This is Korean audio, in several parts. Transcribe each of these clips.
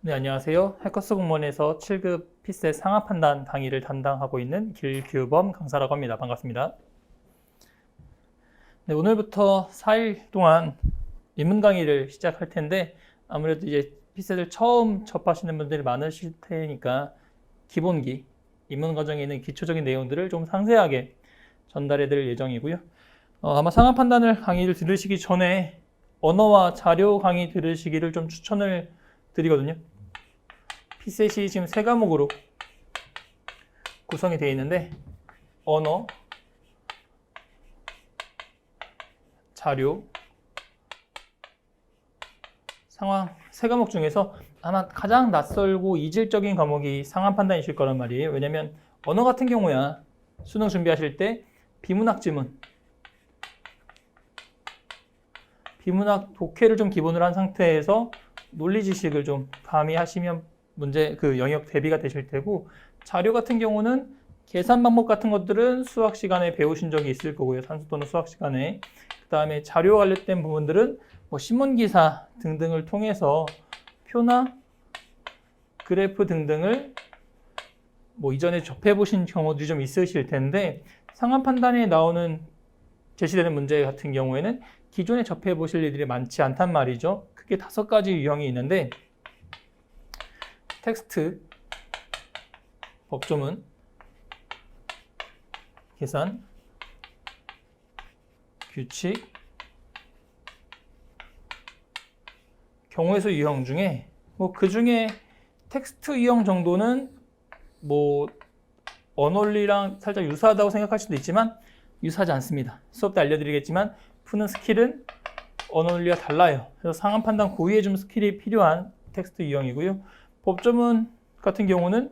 네, 안녕하세요. 해커스 공무원에서 7급 피셋 상하 판단 강의를 담당하고 있는 길규범 강사라고 합니다. 반갑습니다. 네, 오늘부터 4일 동안 입문 강의를 시작할 텐데 아무래도 이제 피셋을 처음 접하시는 분들이 많으실 테니까 기본기, 입문 과정에 있는 기초적인 내용들을 좀 상세하게 전달해 드릴 예정이고요. 아마 상하 판단을 강의를 들으시기 전에 언어와 자료 강의 들으시기를 좀 추천을 드리거든요. 피셋이 지금 3과목으로 구성이 되어 있는데 언어, 자료, 상황 3과목 중에서 아마 가장 낯설고 이질적인 과목이 상하 판단이실 거란 말이에요. 왜냐면 언어 같은 경우야 수능 준비하실 때 비문학 지문, 비문학 독해를 좀 기본으로 한 상태에서 논리 지식을 좀 가미하시면 문제 그 영역 대비가 되실 테고, 자료 같은 경우는 계산 방법 같은 것들은 수학 시간에 배우신 적이 있을 거고요. 산수 또는 수학 시간에. 그 다음에 자료 관련된 부분들은 뭐 신문 기사 등등을 통해서 표나 그래프 등등을 뭐 이전에 접해 보신 경우들이 좀 있으실 텐데, 상하 판단에 나오는 제시되는 문제 같은 경우에는 기존에 접해 보실 일들이 많지 않단 말이죠. 크게 5가지 유형이 있는데, 텍스트, 법조문, 계산, 규칙, 경우의 수 유형 중에 뭐 그 중에 텍스트 유형 정도는 뭐 언어논리랑 살짝 유사하다고 생각할 수도 있지만 유사하지 않습니다. 수업 때 알려드리겠지만 푸는 스킬은 언어논리와 달라요. 그래서 상하 판단 고유의 좀 스킬이 필요한 텍스트 유형이고요. 법조문 같은 경우는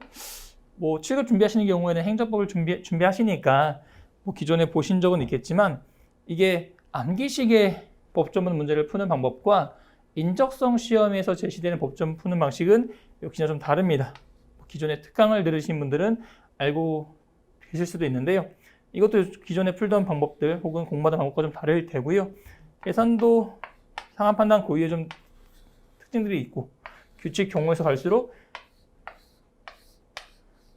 뭐 7급 준비하시는 경우에는 행정법을 준비하시니까 뭐 기존에 보신 적은 있겠지만, 이게 암기식의 법조문 문제를 푸는 방법과 인적성 시험에서 제시되는 법조문 푸는 방식은 역시나 좀 다릅니다. 기존에 특강을 들으신 분들은 알고 계실 수도 있는데요. 이것도 기존에 풀던 방법들 혹은 공부하던 방법과 좀 다를 테고요. 계산도 상하 판단 고유의 좀 특징들이 있고, 규칙 경우에서 갈수록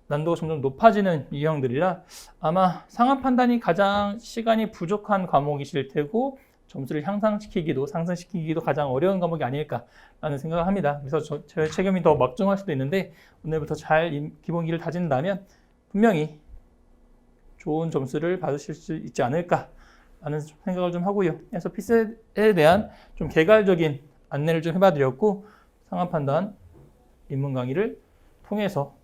난도가 점점 높아지는 유형들이라 아마 상하 판단이 가장 시간이 부족한 과목이실 테고, 점수를 향상시키기도 상승시키기도 가장 어려운 과목이 아닐까라는 생각을 합니다. 그래서 저의 책임이 더 막중할 수도 있는데, 오늘부터 잘 기본기를 다진다면 분명히 좋은 점수를 받으실 수 있지 않을까라는 생각을 좀 하고요. 그래서 피셋에 대한 좀 개괄적인 안내를 좀 해봐드렸고, 상하 판단 입문 강의를 통해서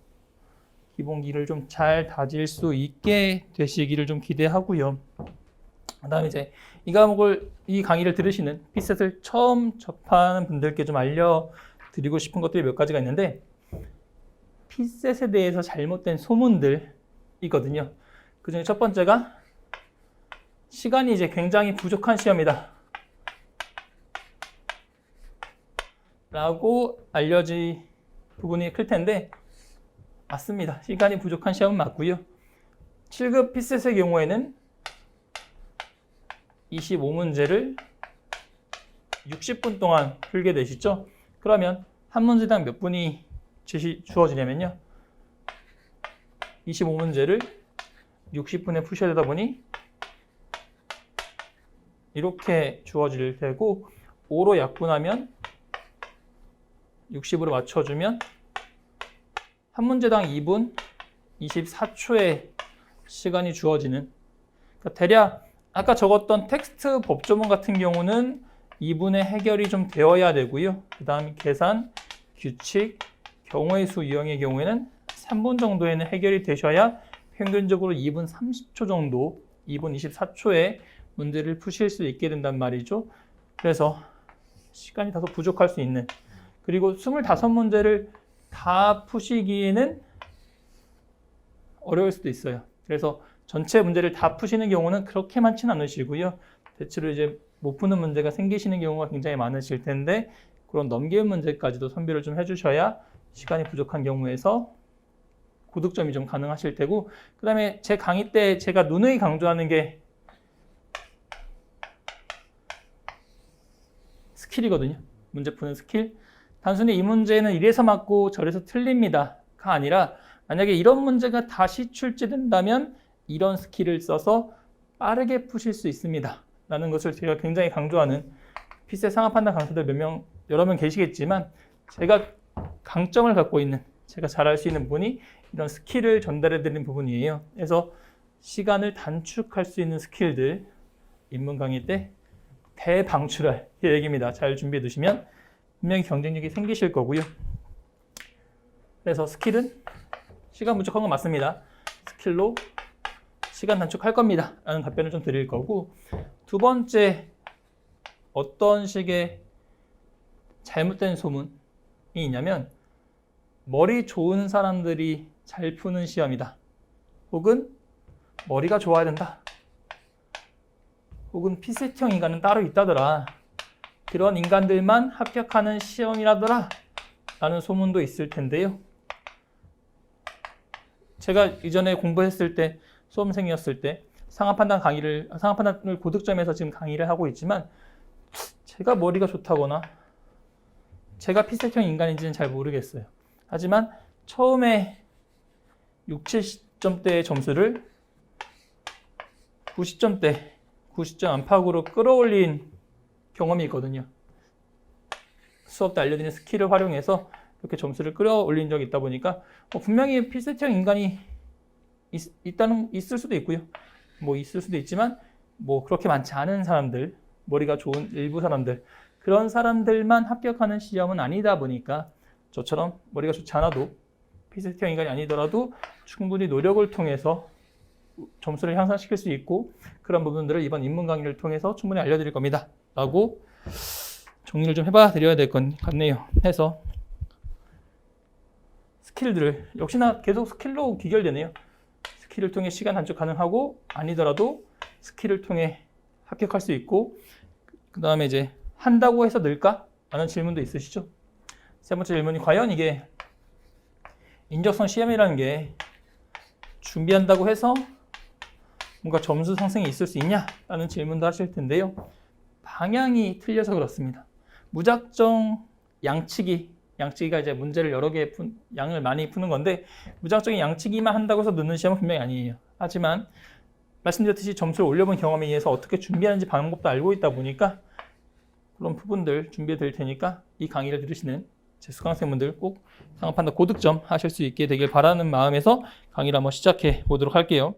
기본기를 좀 잘 다질 수 있게 되시기를 좀 기대하고요. 그 다음에 이제 이 강의를 들으시는 피셋을 처음 접하는 분들께 좀 알려드리고 싶은 것들이 몇 가지가 있는데, 피셋에 대해서 잘못된 소문들 있거든요. 그 중에 첫 번째가 시간이 이제 굉장히 부족한 시험이다 라고 알려진 부분이 클 텐데, 맞습니다. 시간이 부족한 시험은 맞고요. 7급 피셋의 경우에는 25문제를 60분 동안 풀게 되시죠. 그러면 한 문제당 몇 분이 주어지냐면요, 25문제를 60분에 푸셔야 되다 보니 이렇게 주어질 테고, 5로 약분하면 60으로 맞춰주면 한 문제당 2분 24초의 시간이 주어지는, 그러니까 대략 아까 적었던 텍스트 법조문 같은 경우는 2분의 해결이 좀 되어야 되고요. 그 다음 계산, 규칙, 경우의 수 유형의 경우에는 3분 정도에는 해결이 되셔야 평균적으로 2분 30초 정도, 2분 24초에 문제를 푸실 수 있게 된단 말이죠. 그래서 시간이 다소 부족할 수 있는, 그리고 25문제를 다 푸시기에는 어려울 수도 있어요. 그래서 전체 문제를 다 푸시는 경우는 그렇게 많지는 않으시고요. 대체로 이제 못 푸는 문제가 생기시는 경우가 굉장히 많으실 텐데, 그런 넘기는 문제까지도 선별을 좀 해주셔야 시간이 부족한 경우에서 고득점이 좀 가능하실 테고, 그 다음에 제 강의 때 제가 누누이 강조하는 게 스킬이거든요. 문제 푸는 스킬. 단순히 이 문제는 이래서 맞고 저래서 틀립니다가 아니라 만약에 이런 문제가 다시 출제된다면 이런 스킬을 써서 빠르게 푸실 수 있습니다 라는 것을 제가 굉장히 강조하는 피셋 상하 판단 강사들 여러 명 계시겠지만 제가 강점을 갖고 있는, 제가 잘할 수 있는 부분이 이런 스킬을 전달해 드리는 부분이에요. 그래서 시간을 단축할 수 있는 스킬들 입문 강의 때 대방출할 계획입니다. 잘 준비해 두시면 분명히 경쟁력이 생기실 거고요. 그래서 스킬은 시간 부족한 건 맞습니다. 스킬로 시간 단축할 겁니다 라는 답변을 좀 드릴 거고, 두 번째, 어떤 식의 잘못된 소문이 있냐면 머리 좋은 사람들이 잘 푸는 시험이다, 혹은 머리가 좋아야 된다, 혹은 피셋형 인간은 따로 있다더라, 그런 인간들만 합격하는 시험이라더라 라는 소문도 있을 텐데요. 제가 이전에 공부했을 때, 수험생이었을 때 상하 판단을 고득점에서 지금 강의를 하고 있지만 제가 머리가 좋다거나 제가 피셋형 인간인지는 잘 모르겠어요. 하지만 처음에 6, 70점대의 점수를 90점대, 90점 안팎으로 끌어올린 경험이 있거든요. 수업 때 알려드린 스킬을 활용해서 이렇게 점수를 끌어올린 적이 있다 보니까 분명히 피셋형 인간이 있을 수도 있고요. 있을 수도 있지만 그렇게 많지 않은 사람들, 머리가 좋은 일부 사람들, 그런 사람들만 합격하는 시험은 아니다 보니까 저처럼 머리가 좋지 않아도, 피셋형 인간이 아니더라도 충분히 노력을 통해서 점수를 향상시킬 수 있고, 그런 부분들을 이번 입문 강의를 통해서 충분히 알려드릴 겁니다 라고 정리를 좀 해봐 드려야 될 것 같네요. 해서 스킬들을 역시나 계속 스킬로 귀결되네요. 스킬을 통해 시간 단축 가능하고, 아니더라도 스킬을 통해 합격할 수 있고, 그 다음에 이제 한다고 해서 늘까? 라는 질문도 있으시죠? 세 번째 질문이 과연 이게 인적성 시험이라는 게 준비한다고 해서 뭔가 점수 상승이 있을 수 있냐? 라는 질문도 하실 텐데요. 방향이 틀려서 그렇습니다. 무작정 양치기가 이제 문제를 여러 개 양을 많이 푸는 건데, 무작정인 양치기만 한다고 해서 느는 시험은 분명히 아니에요. 하지만 말씀드렸듯이 점수를 올려본 경험에 의해서 어떻게 준비하는지 방법도 알고 있다 보니까 그런 부분들 준비해 드릴 테니까 이 강의를 들으시는 제 수강생분들 꼭 상하 판단 고득점 하실 수 있게 되길 바라는 마음에서 강의를 한번 시작해 보도록 할게요.